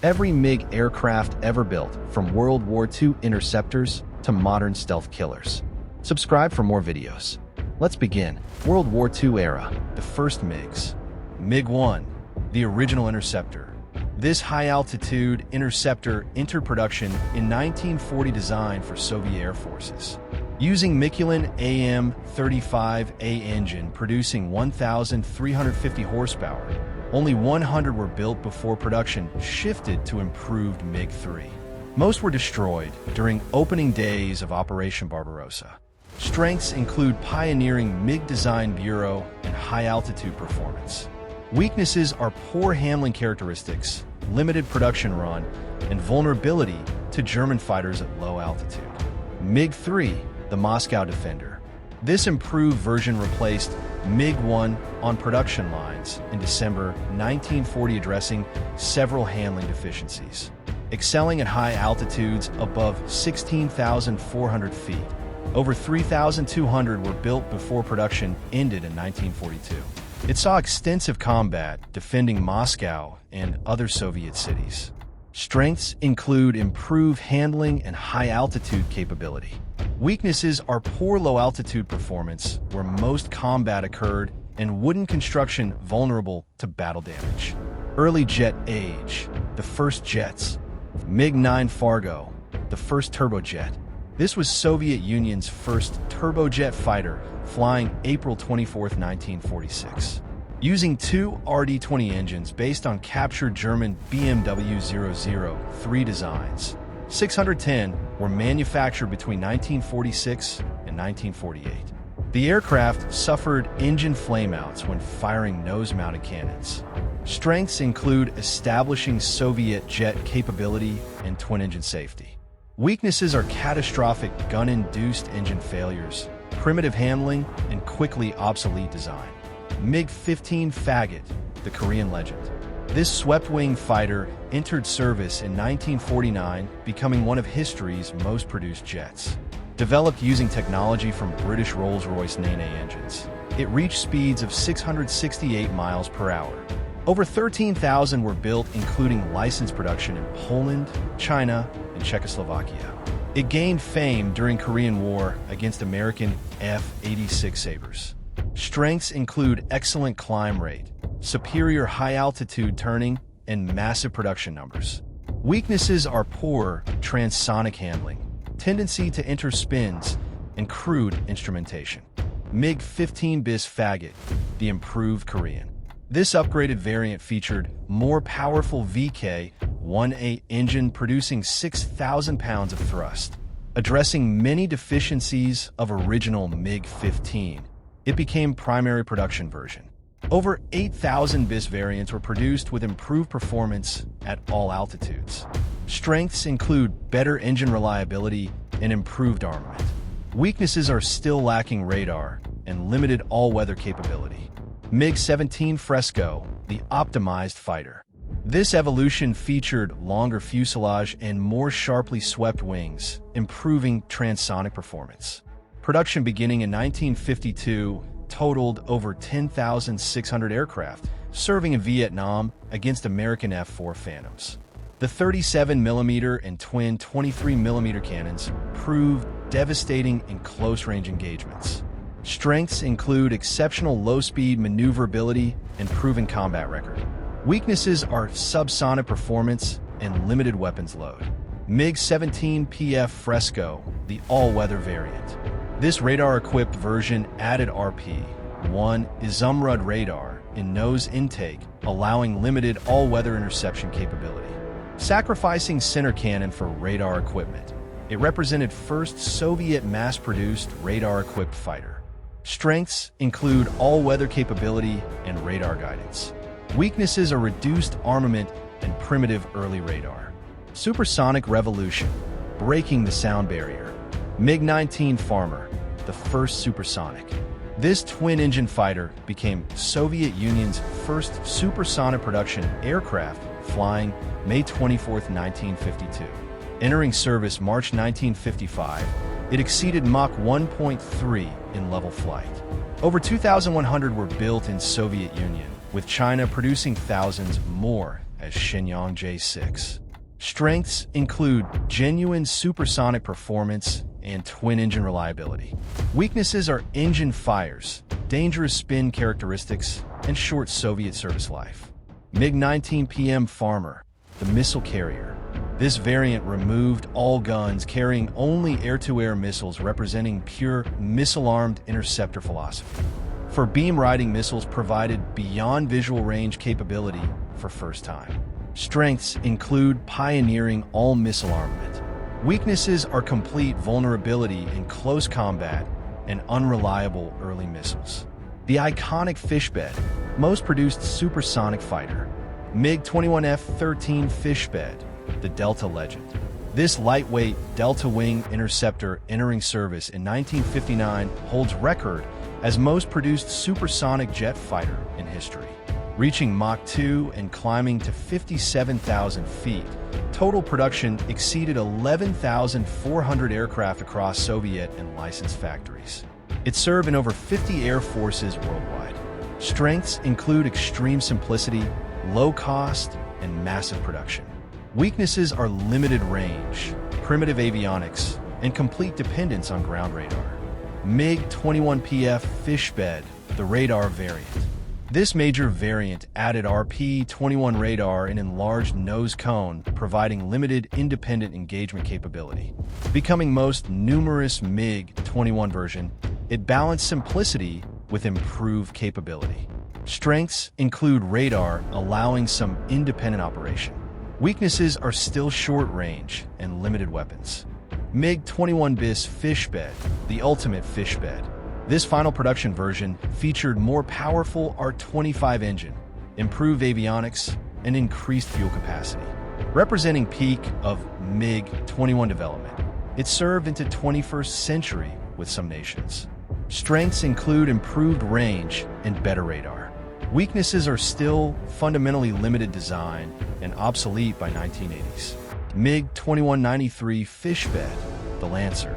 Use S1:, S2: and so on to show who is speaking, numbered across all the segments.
S1: Every MiG aircraft ever built, from World War II interceptors to modern stealth killers. Subscribe for more videos. Let's begin. World War II era, the first MiGs. MiG-1, the original interceptor. This high-altitude interceptor entered production in 1940, designed for Soviet air forces. Using Michelin AM-35A engine producing 1,350 horsepower, only 100 were built before production shifted to improved MiG-3. Most were destroyed during opening days of Operation Barbarossa. Strengths include pioneering MiG design bureau and high-altitude performance. Weaknesses are poor handling characteristics, limited production run, and vulnerability to German fighters at low altitude. MiG-3, the Moscow Defender. This improved version replaced MiG-1 on production lines in December 1940, addressing several handling deficiencies. Excelling at high altitudes above 16,400 feet, over 3,200 were built before production ended in 1942. It saw extensive combat defending Moscow and other Soviet cities. Strengths include improved handling and high-altitude capability. Weaknesses are poor low-altitude performance, where most combat occurred, and wooden construction vulnerable to battle damage. Early jet age, the first jets. MiG-9 Fargo, the first turbojet. This was Soviet Union's first turbojet fighter, flying April 24, 1946. Using two RD-20 engines based on captured German BMW 003 designs. 610 were manufactured between 1946 and 1948. The aircraft suffered engine flameouts when firing nose-mounted cannons. Strengths include establishing Soviet jet capability and twin-engine safety. Weaknesses are catastrophic gun-induced engine failures, primitive handling, and quickly obsolete design. MiG-15 Faggot, the Korean legend. This swept-wing fighter entered service in 1949, becoming one of history's most produced jets. Developed using technology from British Rolls-Royce Nene engines, it reached speeds of 668 miles per hour. Over 13,000 were built, including licensed production in Poland, China, and Czechoslovakia. It gained fame during Korean War against American F-86 Sabres. Strengths include excellent climb rate, superior high-altitude turning, and massive production numbers. Weaknesses are poor transonic handling, tendency to enter spins, and crude instrumentation. MiG-15 Bis Faggot, the improved Korean. This upgraded variant featured more powerful VK-1A engine producing 6,000 pounds of thrust. Addressing many deficiencies of original MiG-15, it became primary production version. Over 8,000 bis variants were produced with improved performance at all altitudes. Strengths include better engine reliability and improved armament. Weaknesses are still lacking radar and limited all-weather capability. MiG-17 Fresco, the optimized fighter. This evolution featured longer fuselage and more sharply swept wings, improving transonic performance. Production beginning in 1952 totaled over 10,600 aircraft, serving in Vietnam against American F-4 Phantoms. The 37mm and twin 23mm cannons proved devastating in close-range engagements. Strengths include exceptional low-speed maneuverability and proven combat record. Weaknesses are subsonic performance and limited weapons load. MiG-17 PF Fresco, the all-weather variant. This radar-equipped version added RP-1 Izumrud radar in nose intake, allowing limited all-weather interception capability. Sacrificing center cannon for radar equipment, it represented first Soviet mass-produced radar-equipped fighter. Strengths include all-weather capability and radar guidance. Weaknesses are reduced armament and primitive early radar. Supersonic revolution, breaking the sound barrier. MiG-19 Farmer, the first supersonic. This twin-engine fighter became Soviet Union's first supersonic production aircraft, flying May 24, 1952. Entering service March 1955, it exceeded Mach 1.3 in level flight. Over 2,100 were built in Soviet Union, with China producing thousands more as Shenyang J6. Strengths include genuine supersonic performance and twin-engine reliability. Weaknesses are engine fires, dangerous spin characteristics, and short Soviet service life. MiG-19 PM Farmer, the missile carrier. This variant removed all guns, carrying only air-to-air missiles, representing pure missile-armed interceptor philosophy. For beam-riding missiles, provided beyond visual range capability for first time. Strengths include pioneering all-missile armament. Weaknesses are complete vulnerability in close combat and unreliable early missiles. The iconic fishbed, most produced supersonic fighter. MiG-21F-13 fishbed, the Delta legend. This lightweight Delta-wing interceptor entering service in 1959 holds record as most produced supersonic jet fighter in history. Reaching Mach 2 and climbing to 57,000 feet, total production exceeded 11,400 aircraft across Soviet and licensed factories. It served in over 50 air forces worldwide. Strengths include extreme simplicity, low cost, and massive production. Weaknesses are limited range, primitive avionics, and complete dependence on ground radar. MiG-21PF fishbed, the radar variant. This major variant added RP-21 radar and enlarged nose cone, providing limited independent engagement capability. Becoming most numerous MiG-21 version, it balanced simplicity with improved capability. Strengths include radar, allowing some independent operation. Weaknesses are still short range and limited weapons. MiG-21 bis fishbed, the ultimate fishbed. This final production version featured more powerful R-25 engine, improved avionics, and increased fuel capacity. Representing peak of MiG-21 development, it served into 21st century with some nations. Strengths include improved range and better radar. Weaknesses are still fundamentally limited design and obsolete by 1980s. MiG-2193 fishbed, the Lancer.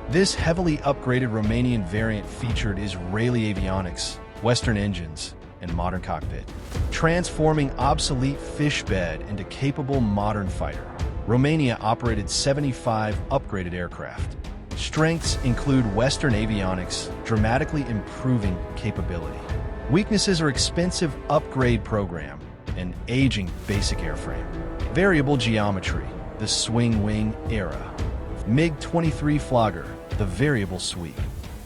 S1: This heavily upgraded Romanian variant featured Israeli avionics, Western engines, and modern cockpit, transforming obsolete fishbed into capable modern fighter. Romania operated 75 upgraded aircraft. Strengths include Western avionics, dramatically improving capability. Weaknesses are expensive upgrade program and aging basic airframe. Variable geometry, the swing wing era. MiG-23 Flogger, the variable sweep.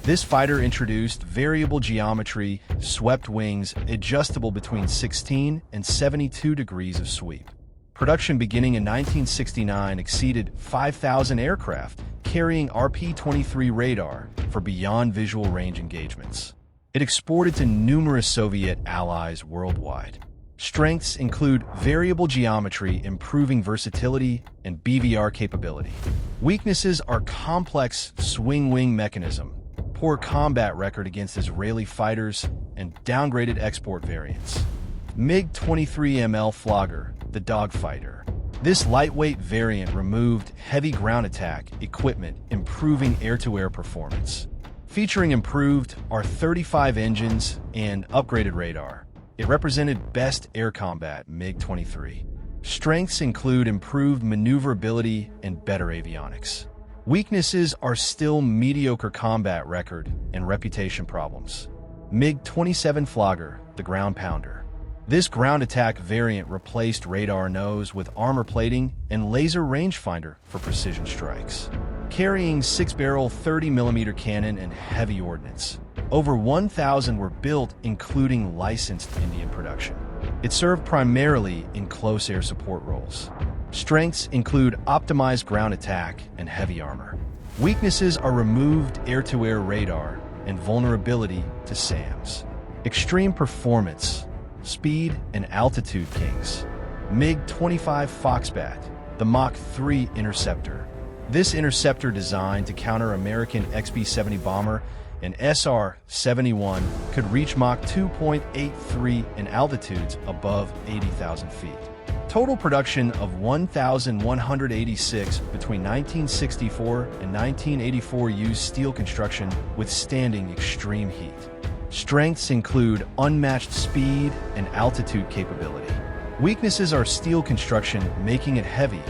S1: This fighter introduced variable geometry, swept wings, adjustable between 16 and 72 degrees of sweep. Production beginning in 1969 exceeded 5,000 aircraft, carrying RP-23 radar for beyond visual range engagements. It exported to numerous Soviet allies worldwide. Strengths include variable geometry, improving versatility, and BVR capability. Weaknesses are complex swing-wing mechanism, poor combat record against Israeli fighters, and downgraded export variants. MiG-23ML Flogger, the dogfighter. This lightweight variant removed heavy ground attack equipment, improving air-to-air performance. Featuring improved R-35 engines and upgraded radar, it represented best air combat MiG-23. Strengths include improved maneuverability and better avionics. Weaknesses are still mediocre combat record and reputation problems. MiG-27 Flogger, the ground pounder. This ground attack variant replaced radar nose with armor plating and laser rangefinder for precision strikes. Carrying 6-barrel 30mm cannon and heavy ordnance. Over 1,000 were built, including licensed Indian production. It served primarily in close air support roles. Strengths include optimized ground attack and heavy armor. Weaknesses are removed air-to-air radar and vulnerability to SAMs. Extreme performance, speed, and altitude kings. MiG-25 Foxbat, the Mach 3 interceptor. This interceptor, designed to counter American XB-70 bomber and SR-71, could reach Mach 2.83 in altitudes above 80,000 feet. Total production of 1,186 between 1964 and 1984 used steel construction withstanding extreme heat. Strengths include unmatched speed and altitude capability. Weaknesses are steel construction, making it heavy,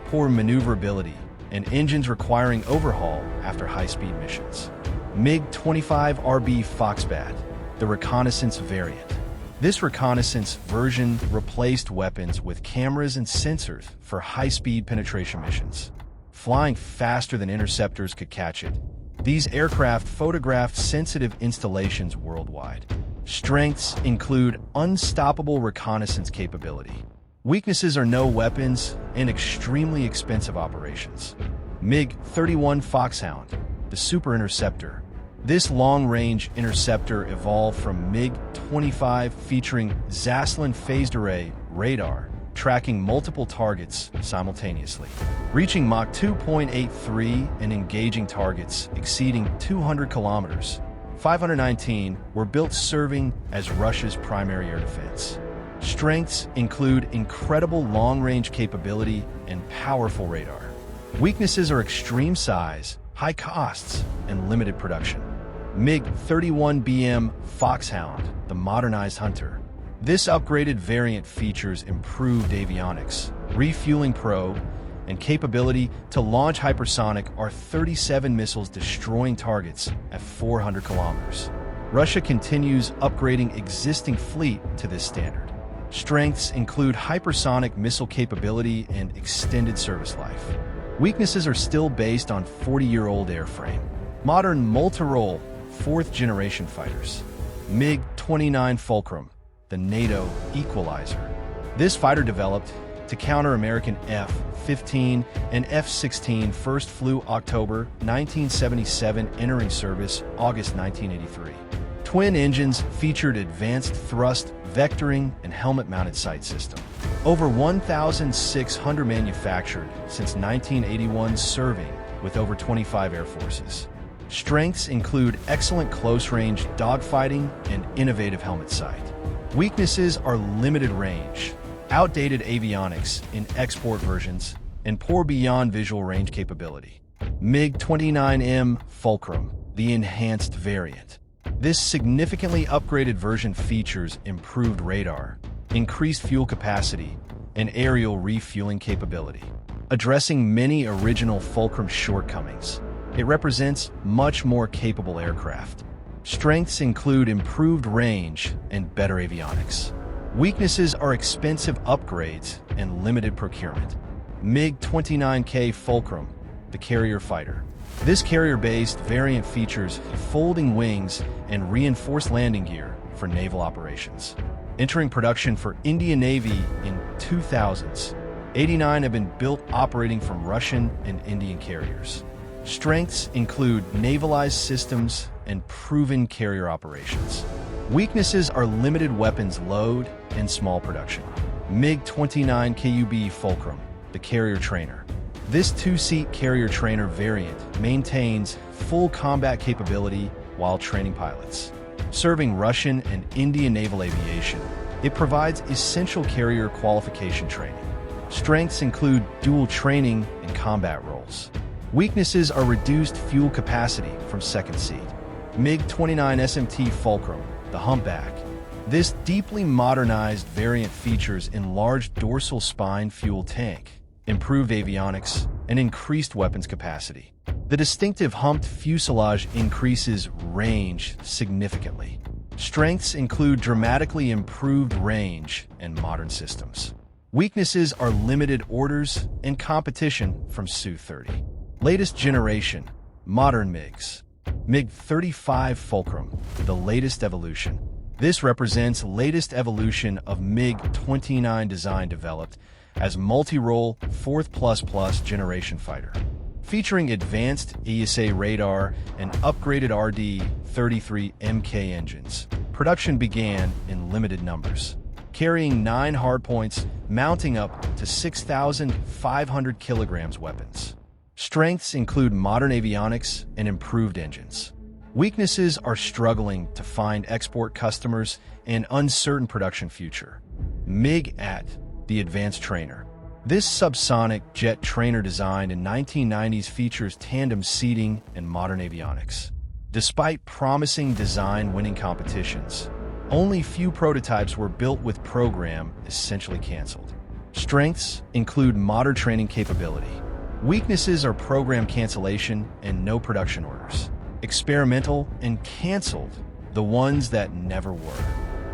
S1: poor maneuverability, and engines requiring overhaul after high-speed missions. MiG-25RB Foxbat, the reconnaissance variant. This reconnaissance version replaced weapons with cameras and sensors for high-speed penetration missions. Flying faster than interceptors could catch it, these aircraft photographed sensitive installations worldwide. Strengths include unstoppable reconnaissance capability. Weaknesses are no weapons and extremely expensive operations. MiG-31 Foxhound, the Super Interceptor. This long-range interceptor evolved from MiG-25 featuring Zaslin phased array radar, tracking multiple targets simultaneously. Reaching Mach 2.83 and engaging targets exceeding 200 kilometers, 519 were built serving as Russia's primary air defense. Strengths include incredible long-range capability and powerful radar. Weaknesses are extreme size, high costs, and limited production. MiG-31BM Foxhound, the modernized hunter. This upgraded variant features improved avionics, refueling probe, and capability to launch hypersonic R-37 missiles destroying targets at 400 kilometers. Russia continues upgrading existing fleet to this standard. Strengths include hypersonic missile capability and extended service life. Weaknesses are still based on 40-year-old airframe. Modern multi-role, fourth-generation fighters. MiG-29 Fulcrum, the NATO equalizer. This fighter developed to counter American F-15 and F-16 first flew October 1977, entering service August 1983. Twin engines featured advanced thrust, vectoring, and helmet-mounted sight system. Over 1,600 manufactured since 1981, serving with over 25 air forces. Strengths include excellent close-range dogfighting and innovative helmet sight. Weaknesses are limited range, outdated avionics in export versions, and poor beyond visual range capability. MiG-29M Fulcrum, the enhanced variant. This significantly upgraded version features improved radar, increased fuel capacity, and aerial refueling capability. Addressing many original Fulcrum shortcomings, it represents much more capable aircraft. Strengths include improved range and better avionics. Weaknesses are expensive upgrades and limited procurement. MiG-29K Fulcrum, the carrier fighter. This carrier-based variant features folding wings and reinforced landing gear for naval operations. Entering production for Indian Navy in 2000s, 89 have been built operating from Russian and Indian carriers. Strengths include navalized systems and proven carrier operations. Weaknesses are limited weapons load and small production. MiG-29 KUB Fulcrum, the carrier trainer. This two-seat carrier trainer variant maintains full combat capability while training pilots. Serving Russian and Indian naval aviation, it provides essential carrier qualification training. Strengths include dual training and combat roles. Weaknesses are reduced fuel capacity from second seat. MiG-29 SMT Fulcrum, the humpback. This deeply modernized variant features enlarged dorsal spine fuel tank, improved avionics, and increased weapons capacity. The distinctive humped fuselage increases range significantly. Strengths include dramatically improved range and modern systems. Weaknesses are limited orders and competition from Su-30. Latest generation, modern MiGs. MiG-35 Fulcrum, the latest evolution. This represents latest evolution of MiG-29 design developed as multi-role 4th++ generation fighter. Featuring advanced ESA radar and upgraded RD-33 MK engines, production began in limited numbers. Carrying 9 hardpoints, mounting up to 6,500 kilograms weapons. Strengths include modern avionics and improved engines. Weaknesses are struggling to find export customers and uncertain production future. MiG-AT, the advanced trainer. This subsonic jet trainer designed in 1990s features tandem seating and modern avionics. Despite promising design winning competitions, Only few prototypes were built with program essentially canceled. Strengths include modern training capability. Weaknesses are program cancellation and no production orders. Experimental and canceled, the ones that never were.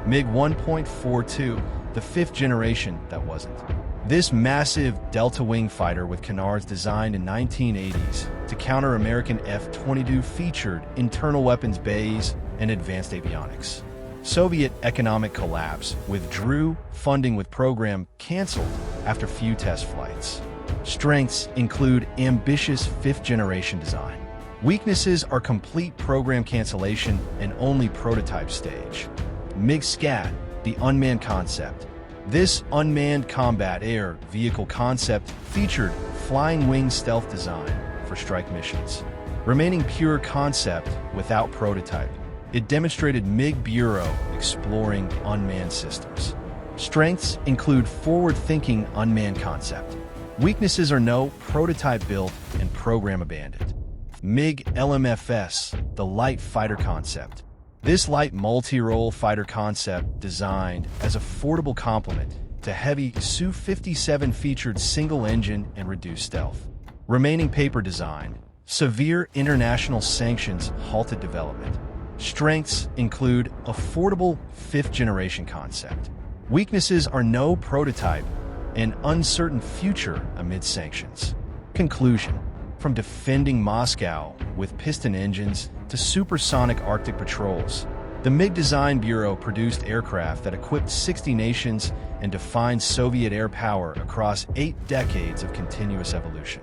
S1: MiG 1.42, the fifth generation that wasn't. This massive delta wing fighter with canards designed in 1980s to counter American F-22 featured internal weapons bays and advanced avionics. Soviet economic collapse withdrew funding with program canceled after few test flights. Strengths include ambitious fifth-generation design. Weaknesses are complete program cancellation and only prototype stage. MiG SCAT, the unmanned concept. This unmanned combat air vehicle concept featured flying wing stealth design for strike missions. Remaining pure concept without prototype, it demonstrated MiG Bureau exploring unmanned systems. Strengths include forward-thinking unmanned concept. Weaknesses are no prototype built and program abandoned. MiG LMFS, the light fighter concept. This light multi-role fighter concept designed as a affordable complement to heavy Su-57 featured single engine and reduced stealth. Remaining paper design, severe international sanctions halted development. Strengths include affordable fifth-generation concept. Weaknesses are no prototype and uncertain future amid sanctions. Conclusion: from defending Moscow with piston engines to supersonic Arctic patrols, the MiG Design Bureau produced aircraft that equipped 60 nations and defined Soviet air power across 8 decades of continuous evolution.